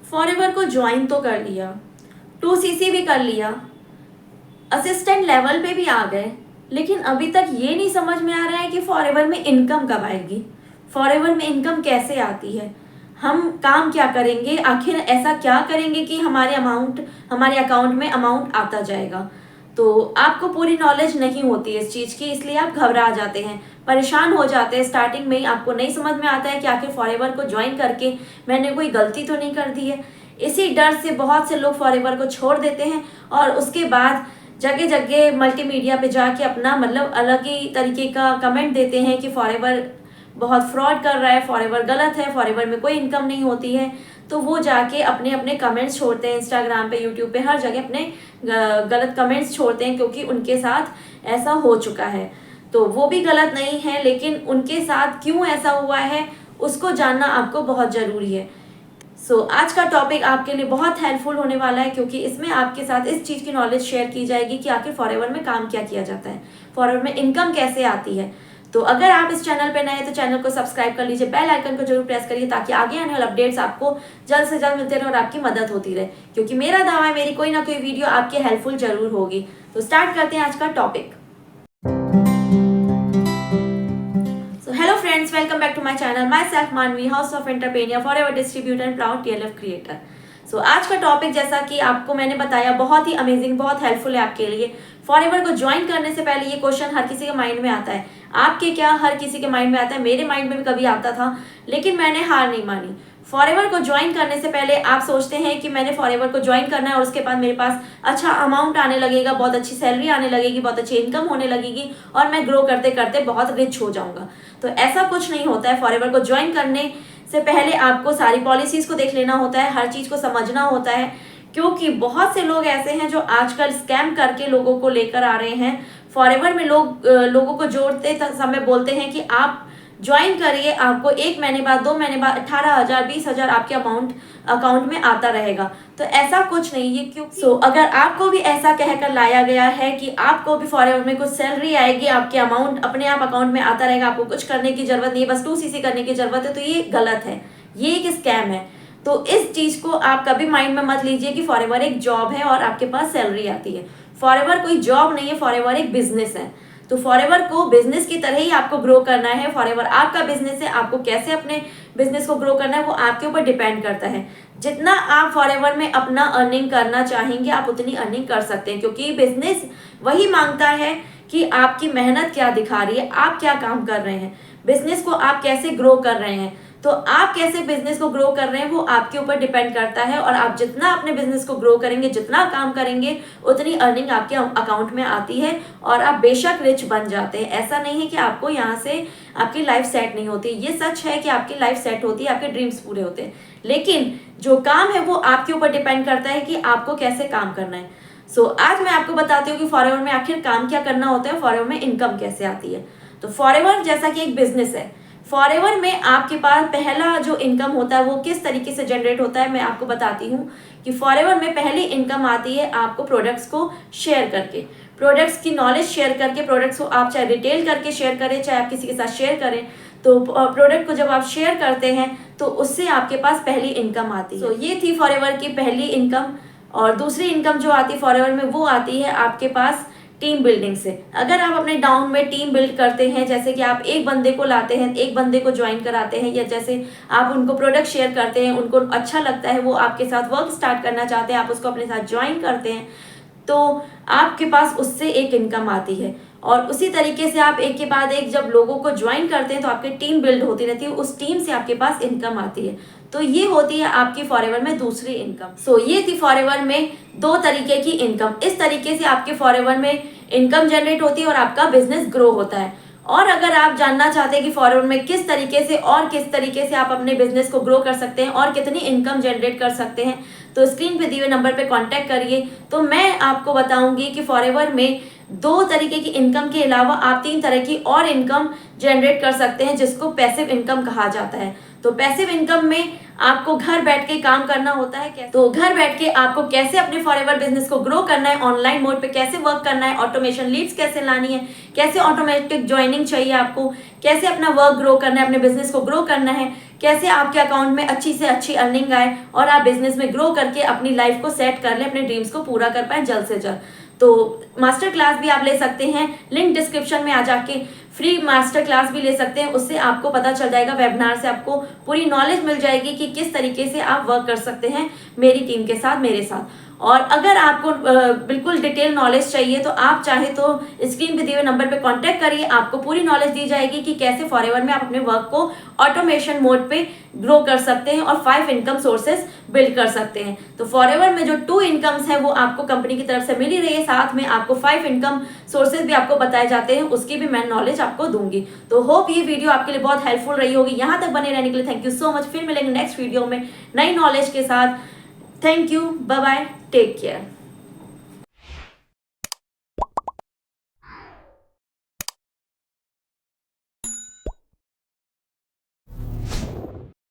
Forever को join तो कर लिया, 2cc भी कर लिया, असिस्टेंट लेवल पे भी आ गए, लेकिन अभी तक ये नहीं समझ में आ रहा है कि फॉरएवर में इनकम कब आएगी, फॉरएवर में इनकम कैसे आती है, हम काम क्या करेंगे, आखिर ऐसा क्या करेंगे कि हमारे अकाउंट में अमाउंट आता जाएगा। तो आपको पूरी नॉलेज नहीं होती है इस चीज़ की, इसलिए आप घबरा जाते हैं, परेशान हो जाते हैं। स्टार्टिंग में ही आपको नहीं समझ में आता है कि आखिर फॉरएवर को ज्वाइन करके मैंने कोई गलती तो नहीं कर दी है। इसी डर से बहुत से लोग फॉरएवर को छोड़ देते हैं और उसके बाद जगह जगह मल्टीमीडिया पे जाके अपना मतलब अलग ही तरीके का कमेंट देते हैं कि फॉरएवर बहुत फ्रॉड कर रहा है, फॉरएवर गलत है, फॉरएवर में कोई इनकम नहीं होती है। तो वो जाके अपने अपने कमेंट्स छोड़ते हैं, इंस्टाग्राम पे, यूट्यूब पे, हर जगह अपने गलत कमेंट्स छोड़ते हैं, क्योंकि उनके साथ ऐसा हो चुका है। तो वो भी गलत नहीं है, लेकिन उनके साथ क्यों ऐसा हुआ है उसको जानना आपको बहुत ज़रूरी है। आज का टॉपिक आपके लिए बहुत हेल्पफुल होने वाला है, क्योंकि इसमें आपके साथ इस चीज़ की नॉलेज शेयर की जाएगी कि आखिर फॉरएवर में काम क्या किया जाता है, फॉरएवर में इनकम कैसे आती है। तो अगर आप इस चैनल पे नए हैं तो चैनल को सब्सक्राइब कर लीजिए, बेल आइकन को जरूर प्रेस करिए, ताकि आगे आने वाले अपडेट्स आपको जल्द से जल्द मिलते रहे और आपकी मदद होती रहे, क्योंकि मेरा दावा है मेरी कोई ना कोई वीडियो आपके हेल्पफुल जरूर होगी। तो स्टार्ट करते हैं आज का topic. Hello friends, welcome back to my channel, myself Manvi, house of entrepreneur, forever distributor and proud TLF creator. आज का टॉपिक, जैसा कि आपको मैंने बताया, बहुत ही अमेजिंग, बहुत हेल्पफुल है आपके लिए। फॉरएवर को ज्वाइन करने से पहले ये क्वेश्चन हर किसी के माइंड में आता है। आपके क्या, हर किसी के माइंड में आता है, मेरे माइंड में भी कभी आता था, लेकिन मैंने हार नहीं मानी। फॉरएवर को ज्वाइन करने से पहले आप सोचते हैं कि मैंने फॉरएवर को ज्वाइन करना है और उसके बाद मेरे पास अच्छा अमाउंट आने लगेगा, बहुत अच्छी सैलरी आने लगेगी, बहुत अच्छी इनकम होने लगेगी और मैं ग्रो करते करते बहुत रिच हो जाऊंगा। तो ऐसा कुछ नहीं होता है। फॉरएवर को ज्वाइन करने से पहले आपको सारी पॉलिसीज को देख लेना होता है, हर चीज को समझना होता है, क्योंकि बहुत से लोग ऐसे हैं जो आजकल स्कैम करके लोगों को लेकर आ रहे हैं। फॉरएवर में लोगों को जोड़ते समय बोलते हैं कि आप ज्वाइन करिए, आपको 1 महीने बाद, 2 महीने बाद 18,000 20,000 आपके अकाउंट में आता रहेगा। तो ऐसा कुछ नहीं है, क्योंकि अगर आपको भी ऐसा कहकर लाया गया है कि आपको भी फॉरएवर में कुछ सैलरी आएगी, आपके अमाउंट अपने आप अकाउंट में आता रहेगा, आपको कुछ करने की जरूरत नहीं है, बस 2cc करने की जरूरत है, तो ये गलत है, ये एक स्कैम है। तो इस चीज को आप कभी माइंड में मत लीजिए कि फॉरएवर एक जॉब है और आपके पास सैलरी आती है। फॉरएवर कोई जॉब नहीं है, फॉरएवर एक बिजनेस है। तो फॉरएवर को बिजनेस की तरह ही आपको ग्रो करना है। फॉरएवर आपका बिजनेस है, आपको कैसे अपने बिजनेस को ग्रो करना है वो आपके ऊपर डिपेंड करता है। जितना आप फॉरएवर में अपना अर्निंग करना चाहेंगे, आप उतनी अर्निंग कर सकते हैं, क्योंकि बिजनेस वही मांगता है कि आपकी मेहनत क्या दिखा रही है, आप क्या काम कर रहे हैं, बिजनेस को आप कैसे ग्रो कर रहे हैं। तो आप कैसे बिजनेस को ग्रो कर रहे हैं वो आपके ऊपर डिपेंड करता है, और आप जितना अपने बिजनेस को ग्रो करेंगे, जितना काम करेंगे, उतनी अर्निंग आपके अकाउंट में आती है और आप बेशक रिच बन जाते हैं। ऐसा नहीं है कि आपको यहाँ से आपकी लाइफ सेट नहीं होती, ये सच है कि आपकी लाइफ सेट होती है, आपके ड्रीम्स पूरे होते हैं, लेकिन जो काम है वो आपके ऊपर डिपेंड करता है कि आपको कैसे काम करना है। आज मैं आपको बताती हूँ कि फॉरएवर में आखिर काम क्या करना होता है, फॉरएवर में इनकम कैसे आती है। तो फॉरएवर जैसा कि एक बिजनेस है, फॉरएवर में आपके पास पहला जो इनकम होता है वो किस तरीके से जनरेट होता है, मैं आपको बताती हूँ कि फॉरएवर में पहली इनकम आती है आपको प्रोडक्ट्स को शेयर करके, प्रोडक्ट्स की नॉलेज शेयर करके। प्रोडक्ट्स को आप चाहे रिटेल करके शेयर करें, चाहे आप किसी के साथ शेयर करें, तो प्रोडक्ट को जब आप शेयर करते हैं तो उससे आपके पास पहली इनकम आती है। ये थी फॉरएवर की पहली इनकम। और दूसरी इनकम जो आती है फॉरएवर में वो आती है आपके पास टीम बिल्डिंग से। अगर आप अपने डाउन में टीम बिल्ड करते हैं, जैसे कि आप एक बंदे को लाते हैं, एक बंदे को ज्वाइन कराते हैं, या जैसे आप उनको प्रोडक्ट शेयर करते हैं, उनको अच्छा लगता है, वो आपके साथ वर्क स्टार्ट करना चाहते हैं, आप उसको अपने साथ ज्वाइन करते हैं, तो आपके पास उससे एक इनकम आती है। और उसी तरीके से आप एक के बाद एक जब लोगों को ज्वाइन करते हैं तो आपकी टीम बिल्ड होती रहती है, उस टीम से आपके पास इनकम आती है। तो ये होती है आपकी फॉरएवर में दूसरी इनकम। ये थी फॉरएवर में 2 तरीके की इनकम। इस तरीके से आपके फॉरएवर में इनकम जनरेट होती है और आपका बिजनेस ग्रो होता है। और अगर आप जानना चाहते हैं कि फॉरएवर में किस तरीके से और किस तरीके से आप अपने बिजनेस को ग्रो कर सकते हैं और कितनी इनकम जनरेट कर सकते हैं, तो स्क्रीन पे दिए हुए नंबर पे कांटेक्ट करिए। तो मैं आपको बताऊंगी कि फॉरएवर में 2 तरीके की इनकम के अलावा आप 3 तरह की और इनकम जनरेट कर सकते हैं, जिसको पैसिव इनकम कहा जाता है। तो पैसिव इनकम में आपको घर बैठ के काम करना होता है। तो घर बैठ के आपको कैसे अपने फॉरएवर बिजनेस को ग्रो करना है, ऑनलाइन मोड पे कैसे वर्क करना है, ऑटोमेशन लीड्स कैसे लानी है, कैसे ऑटोमेटिक ज्वाइनिंग चाहिए आपको, कैसे अपना वर्क ग्रो करना है, अपने बिजनेस को ग्रो करना है, कैसे आपके अकाउंट में अच्छी से अच्छी अर्निंग आए और आप बिजनेस में ग्रो करके अपनी लाइफ को सेट कर ले, अपने ड्रीम्स को पूरा कर पाए जल्द से जल्द। तो मास्टर क्लास भी आप ले सकते हैं, लिंक डिस्क्रिप्शन में आ जाके फ्री मास्टर क्लास भी ले सकते हैं। उससे आपको पता चल जाएगा, वेबिनार से आपको पूरी नॉलेज मिल जाएगी कि किस तरीके से आप वर्क कर सकते हैं मेरी टीम के साथ, मेरे साथ। और अगर आपको बिल्कुल डिटेल नॉलेज चाहिए तो आप चाहे तो स्क्रीन पे दिए हुए नंबर पे कांटेक्ट करिए, आपको पूरी नॉलेज दी जाएगी कि कैसे फॉरएवर में आप अपने वर्क को ऑटोमेशन मोड पे ग्रो कर सकते हैं और 5 इनकम सोर्सेस बिल्ड कर सकते हैं। तो फॉरएवर में जो 2 इनकम्स है वो आपको कंपनी की तरफ से मिल ही रही है, साथ में आपको 5 इनकम सोर्सेज भी आपको बताए जाते हैं, उसकी भी मैं नॉलेज आपको दूंगी। तो होप ये वीडियो आपके लिए बहुत हेल्पफुल रही होगी। यहाँ तक बने रहने के लिए थैंक यू सो मच। फिर मिलेंगे नेक्स्ट वीडियो में नई नॉलेज के साथ। Thank you, bye bye, take care.